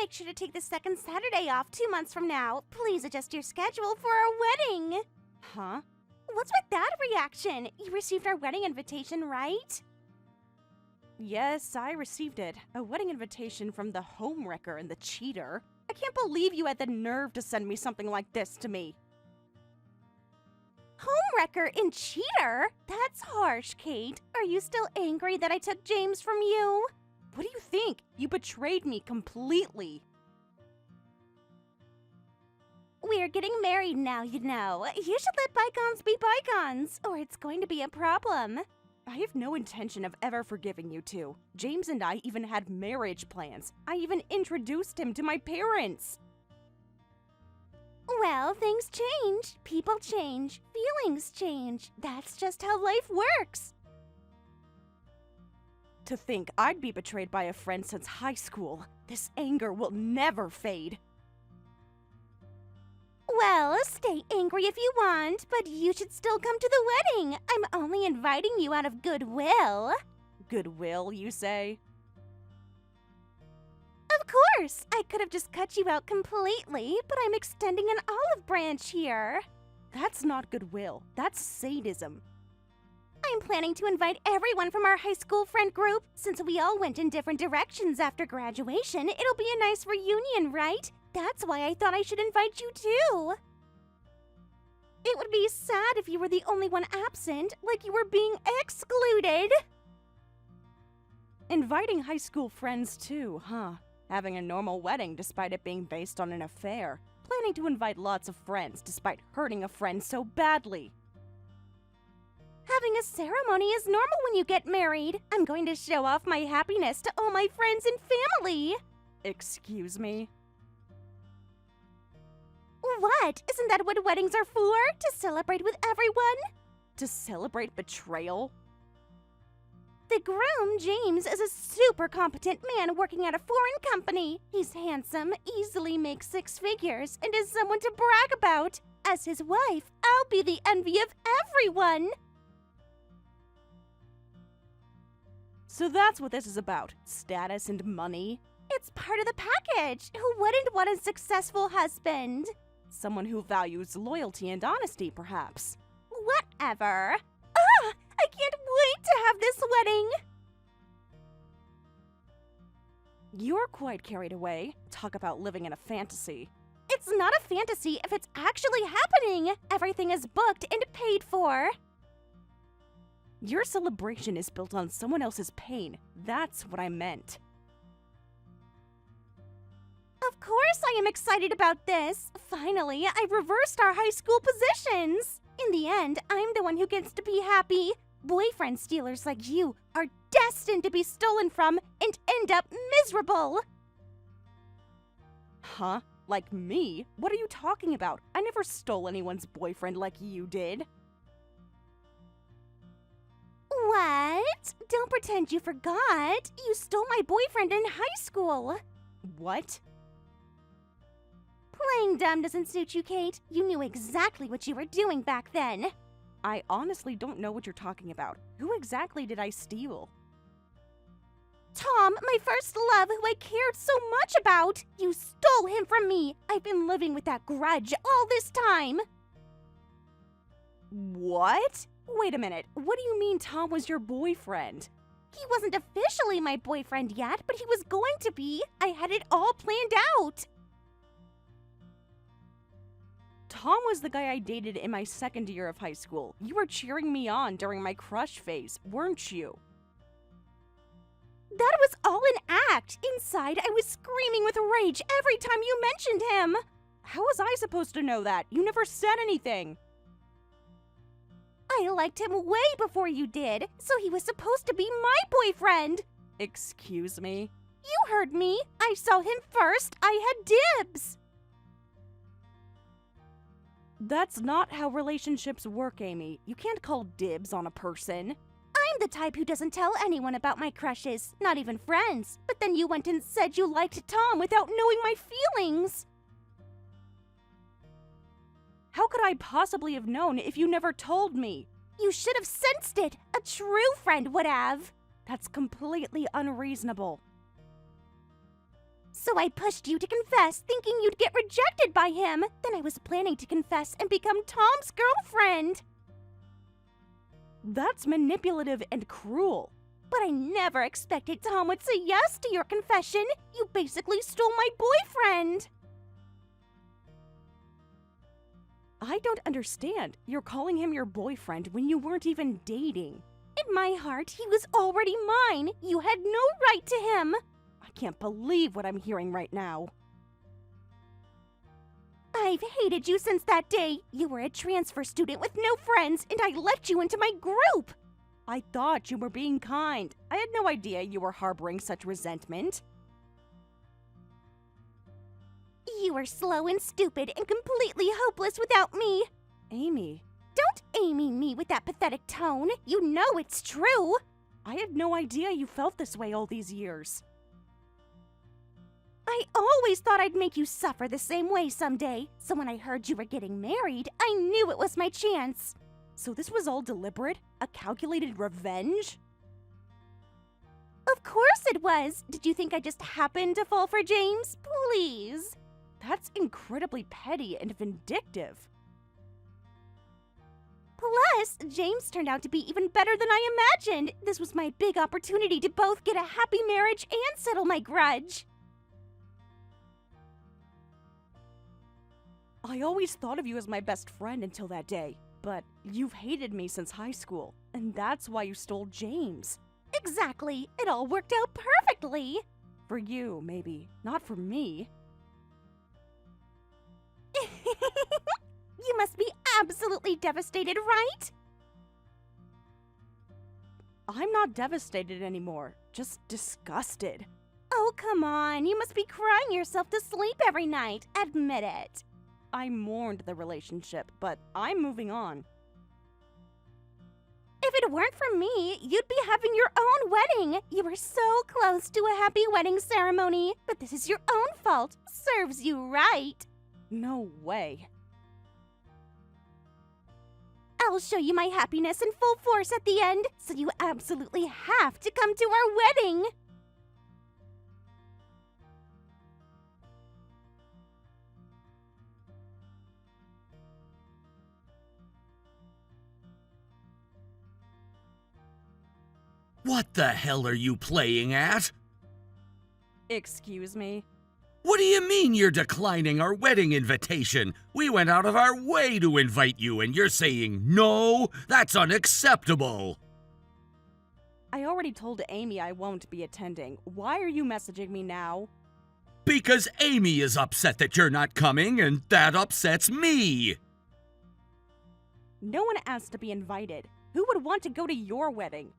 Make sure to take the second Saturday off 2 months from now. Please adjust your schedule for our wedding. Huh? What's with that reaction? You received our wedding invitation, right? Yes, I received it. A wedding invitation from the homewrecker and the cheater. I can't believe you had the nerve to send me something like this to me. Homewrecker and cheater? That's harsh, Kate. Are you still angry that I took James from you? What do you think? You betrayed me completely. We're getting married now, you know. You should let bygones be bygones, or it's going to be a problem. I have no intention of ever forgiving you two. James and I even had marriage plans. I even introduced him to my parents. Well, things change. People change. Feelings change. That's just how life works. To think I'd be betrayed by a friend since high school. This anger will never fade. Well, stay angry if you want, but you should still come to the wedding. I'm only inviting you out of goodwill. Goodwill, you say? Of course! I could have just cut you out completely, but I'm extending an olive branch here. That's not goodwill. That's sadism. I'm planning to invite everyone from our high school friend group. Since we all went in different directions after graduation, it'll be a nice reunion, right? That's why I thought I should invite you too. It would be sad if you were the only one absent, like you were being excluded. Inviting high school friends too, huh? Having a normal wedding despite it being based on an affair. Planning to invite lots of friends despite hurting a friend so badly. Having a ceremony is normal when you get married. I'm going to show off my happiness to all my friends and family. Excuse me? What? Isn't that what weddings are for? To celebrate with everyone? To celebrate betrayal? The groom, James, is a super competent man working at a foreign company. He's handsome, easily makes 6 figures, and is someone to brag about. As his wife, I'll be the envy of everyone. So that's what this is about, status and money? It's part of the package. Who wouldn't want a successful husband? Someone who values loyalty and honesty, perhaps. Whatever. Ah! I can't wait to have this wedding! You're quite carried away. Talk about living in a fantasy. It's not a fantasy if it's actually happening. Everything is booked and paid for. Your celebration is built on someone else's pain. That's what I meant. Of course I am excited about this. Finally, I reversed our high school positions. In the end, I'm the one who gets to be happy. Boyfriend stealers like you are destined to be stolen from and end up miserable. Huh? Like me? What are you talking about? I never stole anyone's boyfriend like you did. What? Don't pretend you forgot. You stole my boyfriend in high school. What? Playing dumb doesn't suit you, Kate. You knew exactly what you were doing back then. I honestly don't know what you're talking about. Who exactly did I steal? Tom, my first love, who I cared so much about. You stole him from me. I've been living with that grudge all this time. What? Wait a minute. What do you mean Tom was your boyfriend? He wasn't officially my boyfriend yet, but he was going to be. I had it all planned out. Tom was the guy I dated in my second year of high school. You were cheering me on during my crush phase, weren't you? That was all an act. Inside, I was screaming with rage every time you mentioned him. How was I supposed to know that? You never said anything. I liked him way before you did, so he was supposed to be my boyfriend. Excuse me? You heard me. I saw him first. I had dibs. That's not how relationships work, Amy. You can't call dibs on a person. I'm the type who doesn't tell anyone about my crushes, not even friends. But then you went and said you liked Tom without knowing my feelings. How could I possibly have known if you never told me? You should have sensed it. A true friend would have. That's completely unreasonable. So I pushed you to confess, thinking you'd get rejected by him. Then I was planning to confess and become Tom's girlfriend. That's manipulative and cruel. But I never expected Tom would say yes to your confession. You basically stole my boyfriend. I don't understand. You're calling him your boyfriend when you weren't even dating. In my heart, he was already mine. You had no right to him. I can't believe what I'm hearing right now. I've hated you since that day. You were a transfer student with no friends, and I let you into my group. I thought you were being kind. I had no idea you were harboring such resentment. You were slow and stupid and completely hopeless without me. Amy. Don't Amy me with that pathetic tone. You know it's true. I had no idea you felt this way all these years. I always thought I'd make you suffer the same way someday. So when I heard you were getting married, I knew it was my chance. So this was all deliberate? A calculated revenge? Of course it was. Did you think I just happened to fall for James? Please. That's incredibly petty and vindictive. Plus, James turned out to be even better than I imagined. This was my big opportunity to both get a happy marriage and settle my grudge. I always thought of you as my best friend until that day. But you've hated me since high school, and that's why you stole James. Exactly. It all worked out perfectly. For you, maybe. Not for me. You must be absolutely devastated, right? I'm not devastated anymore. Just disgusted. Oh, come on. You must be crying yourself to sleep every night. Admit it. I mourned the relationship, but I'm moving on. If it weren't for me, you'd be having your own wedding. You were so close to a happy wedding ceremony, but this is your own fault. Serves you right. No way. I'll show you my happiness in full force at the end, so you absolutely have to come to our wedding. What the hell are you playing at? Excuse me? What do you mean you're declining our wedding invitation? We went out of our way to invite you and you're saying no? That's unacceptable. I already told Amy I won't be attending. Why are you messaging me now? Because Amy is upset that you're not coming and that upsets me. No one asked to be invited. Who would want to go to your wedding?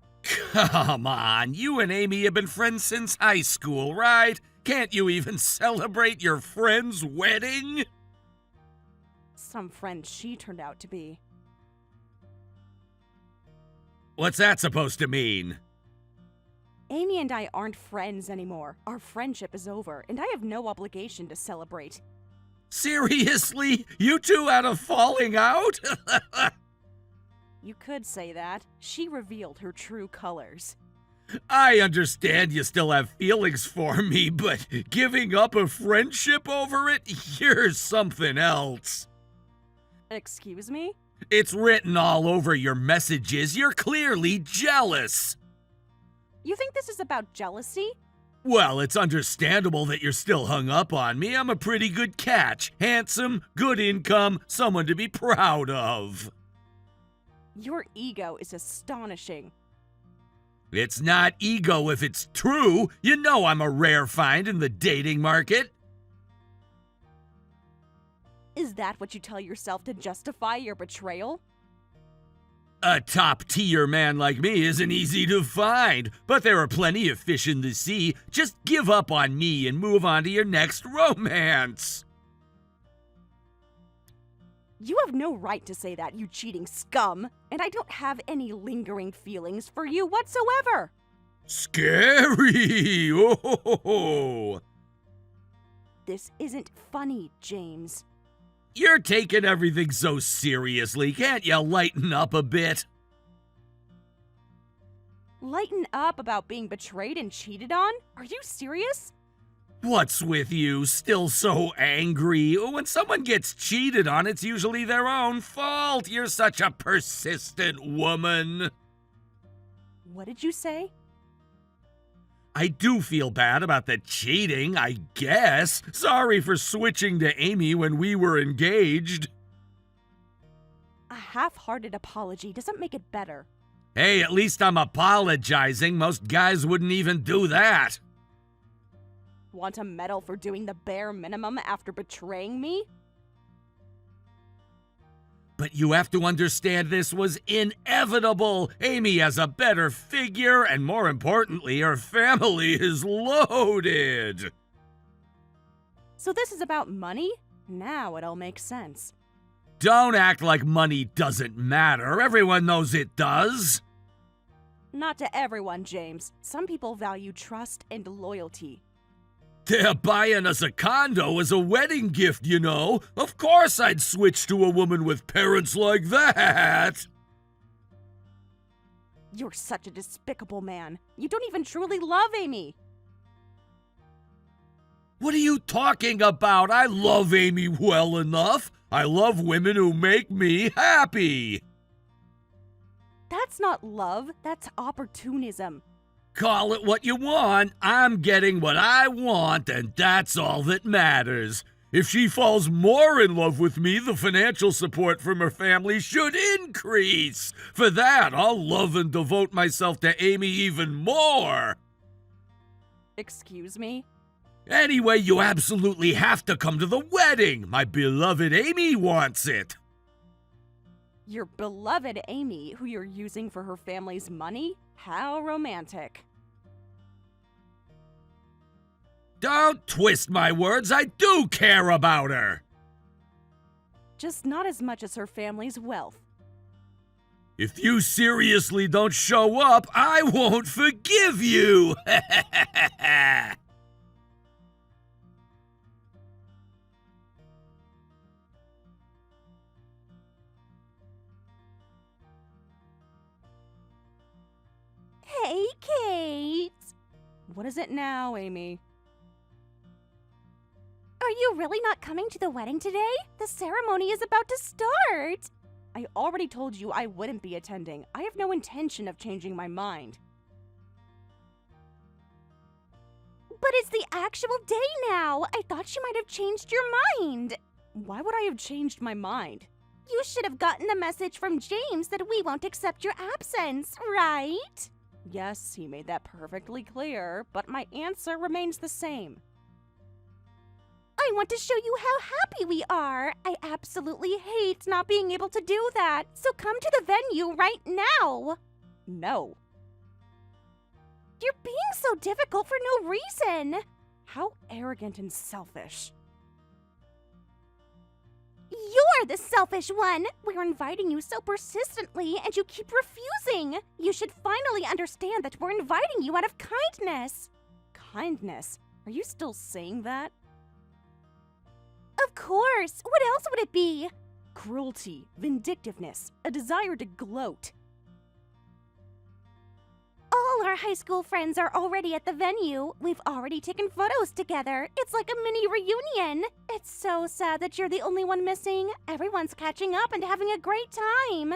Come on, you and Amy have been friends since high school, right? Can't you even celebrate your friend's wedding? Some friend she turned out to be. What's that supposed to mean? Amy and I aren't friends anymore. Our friendship is over, and I have no obligation to celebrate. Seriously? You two had a falling out? You could say that. She revealed her true colors. I understand you still have feelings for me, but giving up a friendship over it? You're something else. Excuse me? It's written all over your messages. You're clearly jealous. You think this is about jealousy? Well, it's understandable that you're still hung up on me. I'm a pretty good catch. Handsome, good income, someone to be proud of. Your ego is astonishing. It's not ego if it's true. You know I'm a rare find in the dating market. Is that what you tell yourself to justify your betrayal? A top-tier man like me isn't easy to find, but there are plenty of fish in the sea. Just give up on me and move on to your next romance. You have no right to say that, you cheating scum, and I don't have any lingering feelings for you whatsoever. Scary! Oh! This isn't funny, James. You're taking everything so seriously. Can't you lighten up a bit? Lighten up about being betrayed and cheated on? Are you serious? What's with you? Still so angry? When someone gets cheated on, it's usually their own fault. You're such a persistent woman. What did you say? I do feel bad about the cheating, I guess. Sorry for switching to Amy when we were engaged. A half-hearted apology doesn't make it better. Hey, at least I'm apologizing. Most guys wouldn't even do that. Want a medal for doing the bare minimum after betraying me? But you have to understand this was inevitable. Amy has a better figure, and more importantly, her family is loaded. So this is about money? Now it all makes sense. Don't act like money doesn't matter. Everyone knows it does. Not to everyone, James. Some people value trust and loyalty. They're buying us a condo as a wedding gift, you know. Of course I'd switch to a woman with parents like that. You're such a despicable man. You don't even truly love Amy. What are you talking about? I love Amy well enough. I love women who make me happy. That's not love, that's opportunism. Call it what you want. I'm getting what I want, and that's all that matters. If she falls more in love with me, the financial support from her family should increase. For that, I'll love and devote myself to Amy even more. Excuse me? Anyway, you absolutely have to come to the wedding. My beloved Amy wants it. Your beloved Amy, who you're using for her family's money? How romantic. Don't twist my words. I do care about her. Just not as much as her family's wealth. If you seriously don't show up, I won't forgive you. Hey, Kate. What is it now, Amy? Are you really not coming to the wedding today? The ceremony is about to start. I already told you I wouldn't be attending. I have no intention of changing my mind. But it's the actual day now. I thought you might have changed your mind. Why would I have changed my mind? You should have gotten a message from James that we won't accept your absence, right? Yes, he made that perfectly clear, but my answer remains the same. I want to show you how happy we are. I absolutely hate not being able to do that. So come to the venue right now. No. You're being so difficult for no reason. How arrogant and selfish. You're the selfish one. We're inviting you so persistently and you keep refusing. You should finally understand that we're inviting you out of kindness. Kindness? Are you still saying that? Of course. What else would it be? Cruelty, vindictiveness, a desire to gloat. All our high school friends are already at the venue. We've already taken photos together. It's like a mini reunion. It's so sad that you're the only one missing. Everyone's catching up and having a great time.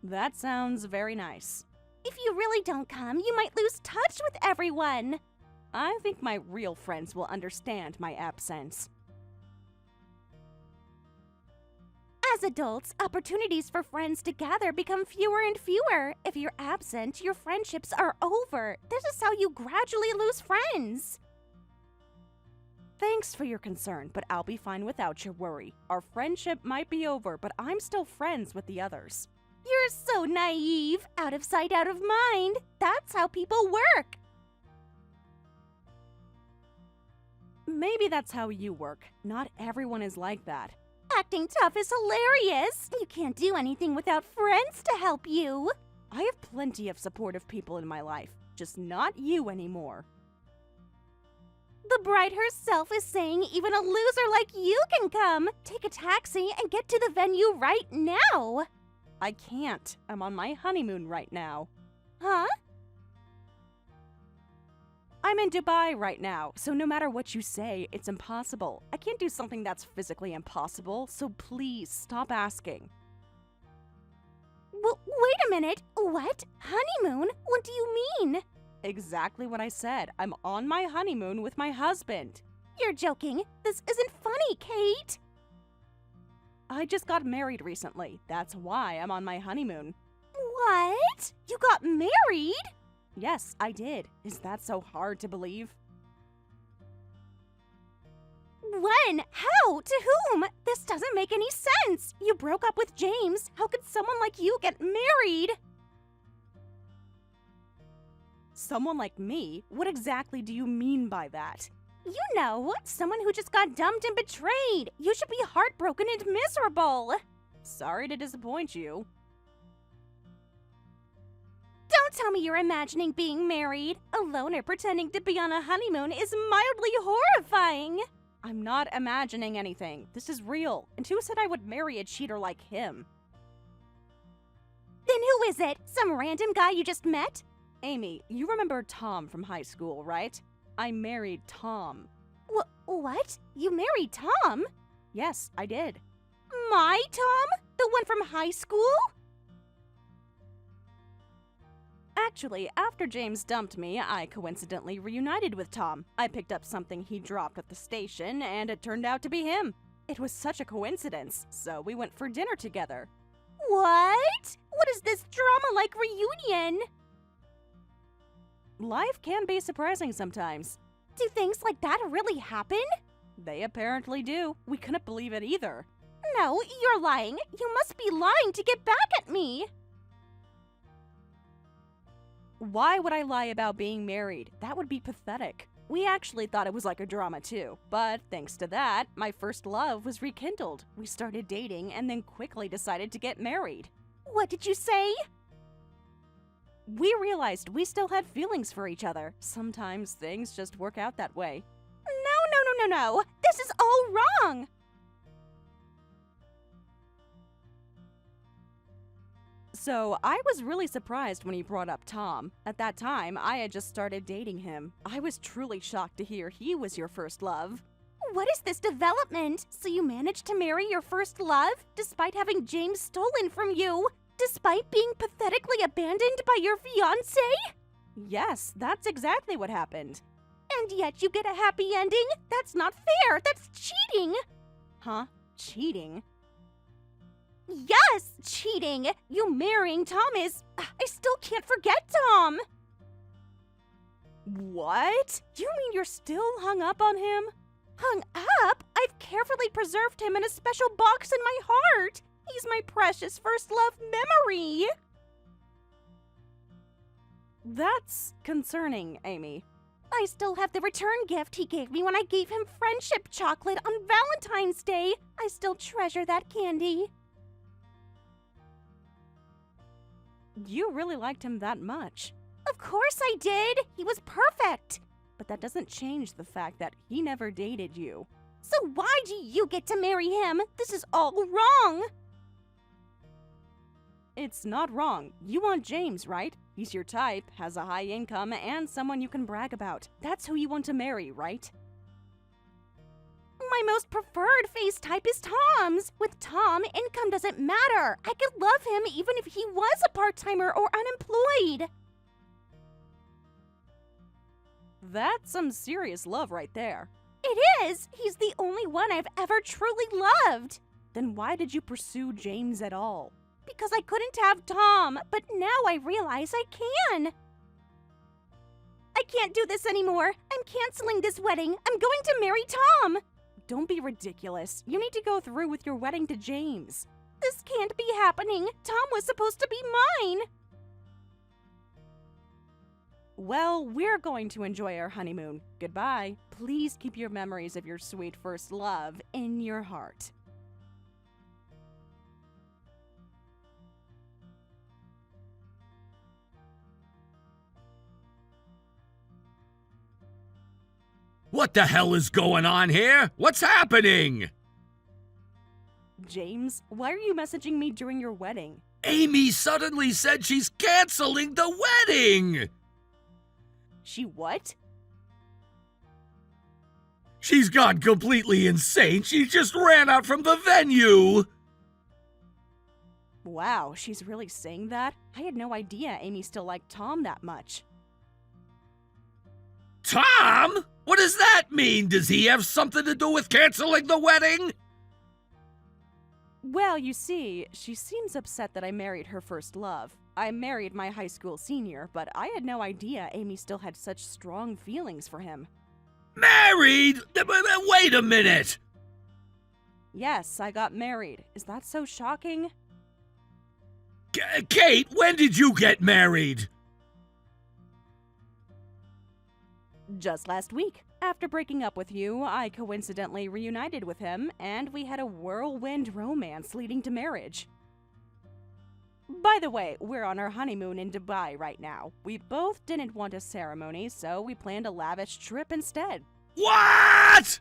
That sounds very nice. If you really don't come, you might lose touch with everyone. I think my real friends will understand my absence. As adults, opportunities for friends to gather become fewer and fewer. If you're absent, your friendships are over. This is how you gradually lose friends. Thanks for your concern, but I'll be fine without your worry. Our friendship might be over, but I'm still friends with the others. You're so naive. Out of sight, out of mind. That's how people work. Maybe that's how you work. Not everyone is like that. Acting tough is hilarious. You can't do anything without friends to help you. I have plenty of supportive people in my life, just not you anymore. The bride herself is saying even a loser like you can come. Take a taxi and get to the venue right now. I can't. I'm on my honeymoon right now. Huh? I'm in Dubai right now, so no matter what you say, it's impossible. I can't do something that's physically impossible, so please stop asking. Well, wait a minute. What? Honeymoon? What do you mean? Exactly what I said. I'm on my honeymoon with my husband. You're joking. This isn't funny, Kate. I just got married recently. That's why I'm on my honeymoon. What? You got married? Yes, I did. Is that so hard to believe? When? How? To whom? This doesn't make any sense. You broke up with James. How could someone like you get married? Someone like me? What exactly do you mean by that? You know, someone who just got dumped and betrayed. You should be heartbroken and miserable. Sorry to disappoint you. Don't tell me you're imagining being married. A loner pretending to be on a honeymoon is mildly horrifying. I'm not imagining anything. This is real. And who said I would marry a cheater like him? Then who is it? Some random guy you just met? Amy, you remember Tom from high school, right? I married Tom. What? You married Tom? Yes, I did. My Tom? The one from high school? Actually, after James dumped me, I coincidentally reunited with Tom. I picked up something he dropped at the station, and it turned out to be him. It was such a coincidence, so we went for dinner together. What? What is this drama-like reunion? Life can be surprising sometimes. Do things like that really happen? They apparently do. We couldn't believe it either. No, you're lying. You must be lying to get back at me. Why would I lie about being married? That would be pathetic. We actually thought it was like a drama too, but thanks to that, my first love was rekindled. We started dating and then quickly decided to get married. What did you say? We realized we still had feelings for each other. Sometimes things just work out that way. No. This is all wrong. So, I was really surprised when he brought up Tom. At that time, I had just started dating him. I was truly shocked to hear he was your first love. What is this development? So you managed to marry your first love, despite having James stolen from you? Despite being pathetically abandoned by your fiancé? Yes, that's exactly what happened. And yet you get a happy ending? That's not fair! That's cheating! Huh? Cheating? Yes, cheating! You marrying Tom is... I still can't forget Tom! What? You mean you're still hung up on him? Hung up? I've carefully preserved him in a special box in my heart! He's my precious first love memory! That's concerning, Amy. I still have the return gift he gave me when I gave him friendship chocolate on Valentine's Day. I still treasure that candy. You really liked him that much. Of course I did! He was perfect! But that doesn't change the fact that he never dated you. So why do you get to marry him? This is all wrong! It's not wrong. You want James, right? He's your type, has a high income, and someone you can brag about. That's who you want to marry, right? My most preferred face type is Tom's. With Tom, income doesn't matter. I could love him even if he was a part-timer or unemployed. That's some serious love right there. It is! He's the only one I've ever truly loved. Then why did you pursue James at all? Because I couldn't have Tom, but now I realize I can. I can't do this anymore. I'm canceling this wedding. I'm going to marry Tom. Don't be ridiculous. You need to go through with your wedding to James. This can't be happening. Tom was supposed to be mine. Well, we're going to enjoy our honeymoon. Goodbye. Please keep your memories of your sweet first love in your heart. What the hell is going on here? What's happening? James, why are you messaging me during your wedding? Amy suddenly said she's canceling the wedding! She what? She's gone completely insane. She just ran out from the venue. Wow, she's really saying that? I had no idea Amy still liked Tom that much. Tom? What does that mean? Does he have something to do with canceling the wedding? Well, you see, she seems upset that I married her first love. I married my high school senior, but I had no idea Amy still had such strong feelings for him. Married? Wait a minute. Yes, I got married. Is that so shocking? Kate, when did you get married? Just last week. After breaking up with you, I coincidentally reunited with him, and we had a whirlwind romance leading to marriage. By the way, we're on our honeymoon in Dubai right now. We both didn't want a ceremony, so we planned a lavish trip instead. What?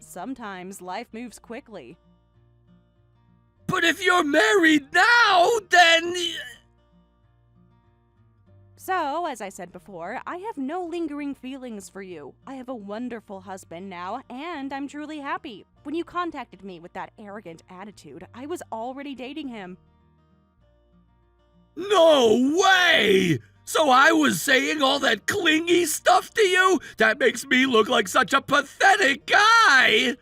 Sometimes life moves quickly. But if you're married now, then... So, as I said before, I have no lingering feelings for you. I have a wonderful husband now, and I'm truly happy. When you contacted me with that arrogant attitude, I was already dating him. No way! So I was saying all that clingy stuff to you? That makes me look like such a pathetic guy!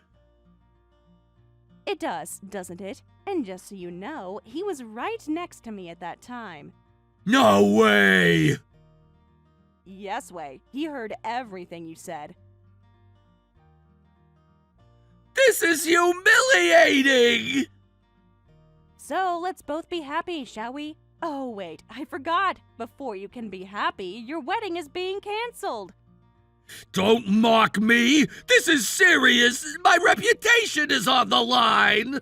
It does, doesn't it? And just so you know, he was right next to me at that time. No way! Yes, way. He heard everything you said. This is humiliating! So, let's both be happy, shall we? Oh, wait, I forgot. Before you can be happy, your wedding is being canceled. Don't mock me! This is serious! My reputation is on the line!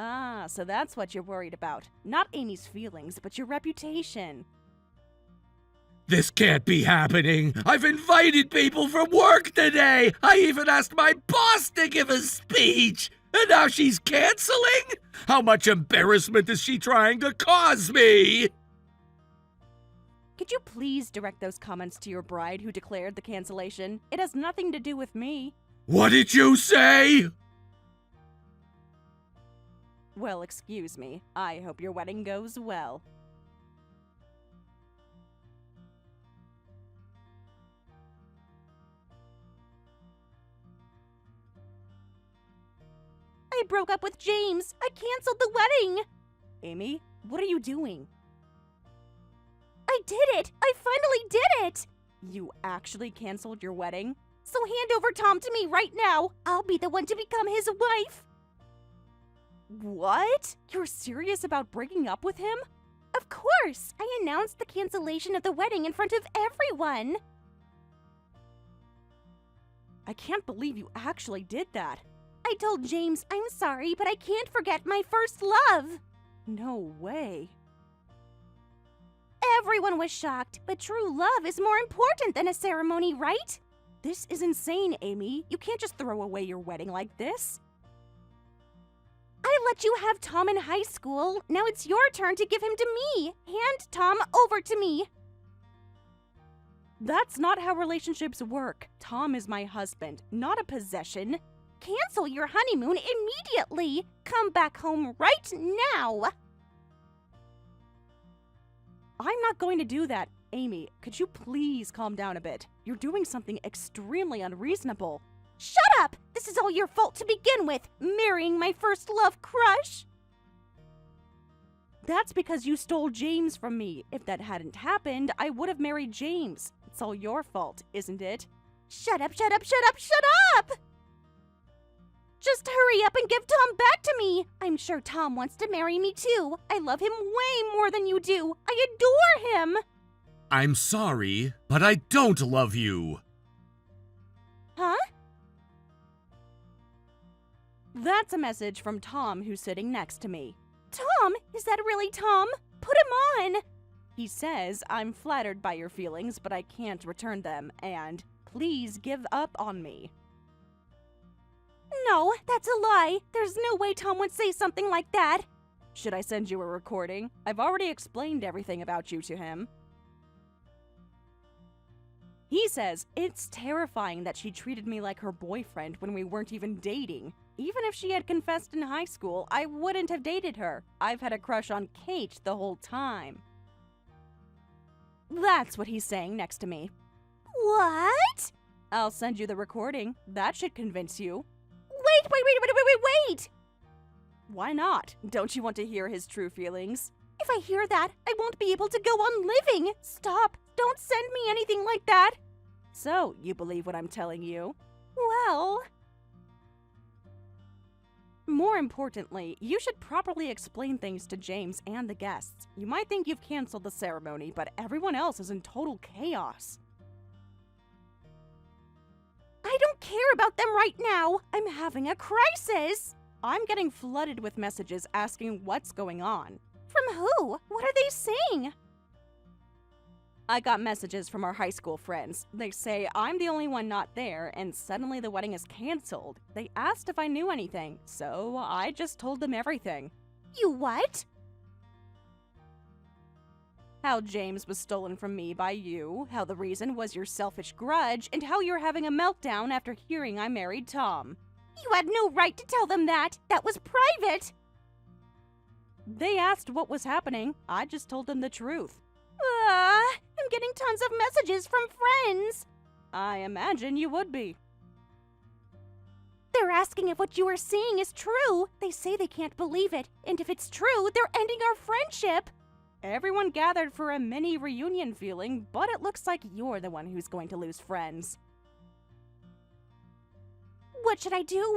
Ah, so that's what you're worried about. Not Amy's feelings, but your reputation. This can't be happening. I've invited people from work today. I even asked my boss to give a speech. And now she's canceling? How much embarrassment is she trying to cause me? Could you please direct those comments to your bride who declared the cancellation? It has nothing to do with me. What did you say? Well, excuse me. I hope your wedding goes well. I broke up with James. I canceled the wedding. Amy, what are you doing? I did it. I finally did it. You actually canceled your wedding? So hand over Tom to me right now. I'll be the one to become his wife. What? You're serious about breaking up with him? Of course. I announced the cancellation of the wedding in front of everyone. I can't believe you actually did that. I told James I'm sorry, but I can't forget my first love. No way. Everyone was shocked, but true love is more important than a ceremony, right? This is insane, Amy. You can't just throw away your wedding like this. I let you have Tom in high school. Now it's your turn to give him to me. Hand Tom over to me. That's not how relationships work. Tom is my husband, not a possession. Cancel your honeymoon immediately. Come back home right now. I'm not going to do that. Amy, could you please calm down a bit? You're doing something extremely unreasonable. Shut up! This is all your fault to begin with, marrying my first love crush. That's because you stole James from me. If that hadn't happened, I would have married James. It's all your fault, isn't it? Shut up, shut up, shut up, shut up! Just hurry up and give Tom back to me. I'm sure Tom wants to marry me too. I love him way more than you do. I adore him. I'm sorry, but I don't love you. Huh? That's a message from Tom, who's sitting next to me. Tom? Is that really Tom? Put him on. He says, I'm flattered by your feelings, but I can't return them, and please give up on me. No, that's a lie. There's no way Tom would say something like that. Should I send you a recording? I've already explained everything about you to him. He says it's terrifying that she treated me like her boyfriend when we weren't even dating. Even if she had confessed in high school, I wouldn't have dated her. I've had a crush on Kate the whole time. That's what he's saying next to me. What? I'll send you the recording. That should convince you. Wait! Why not? Don't you want to hear his true feelings? If I hear that, I won't be able to go on living. Stop. Don't send me anything like that. So, you believe what I'm telling you? Well... More importantly, you should properly explain things to James and the guests. You might think you've canceled the ceremony, but everyone else is in total chaos. I don't care about them right now. I'm having a crisis. I'm getting flooded with messages asking what's going on. From who? What are they saying? I got messages from our high school friends. They say I'm the only one not there, and suddenly the wedding is canceled. They asked if I knew anything, so I just told them everything. You what? How James was stolen from me by you, how the reason was your selfish grudge, and how you're having a meltdown after hearing I married Tom. You had no right to tell them that. That was private. They asked what was happening. I just told them the truth. I'm getting tons of messages from friends. I imagine you would be. They're asking if what you are seeing is true. They say they can't believe it. And if it's true, they're ending our friendship. Everyone gathered for a mini reunion feeling, but it looks like you're the one who's going to lose friends. What should I do?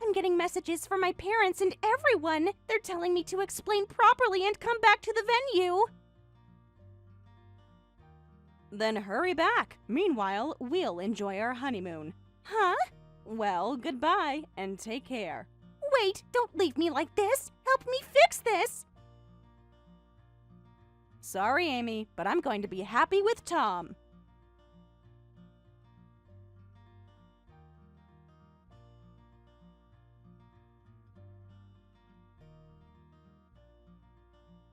I'm getting messages from my parents and everyone. They're telling me to explain properly and come back to the venue. Then hurry back. Meanwhile, we'll enjoy our honeymoon. Huh? Well, goodbye, and take care. Wait, don't leave me like this. Help me fix this. Sorry, Amy, but I'm going to be happy with Tom.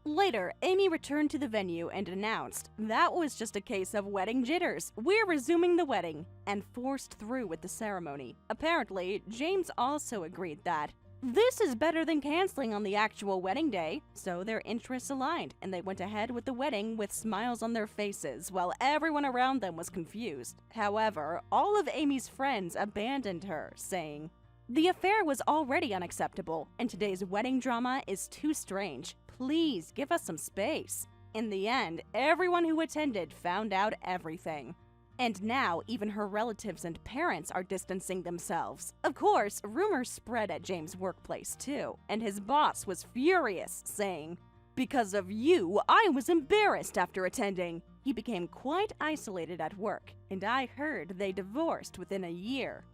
Later, Amy returned to the venue and announced that was just a case of wedding jitters. We're resuming the wedding, and forced through with the ceremony. Apparently, James also agreed that this is better than canceling on the actual wedding day, so their interests aligned, and they went ahead with the wedding with smiles on their faces while everyone around them was confused. However, all of Amy's friends abandoned her, saying, "The affair was already unacceptable, and today's wedding drama is too strange. Please give us some space." In the end, everyone who attended found out everything. And now, even her relatives and parents are distancing themselves. Of course, rumors spread at James' workplace too, and his boss was furious, saying, "Because of you, I was embarrassed after attending." He became quite isolated at work, and I heard they divorced within a year.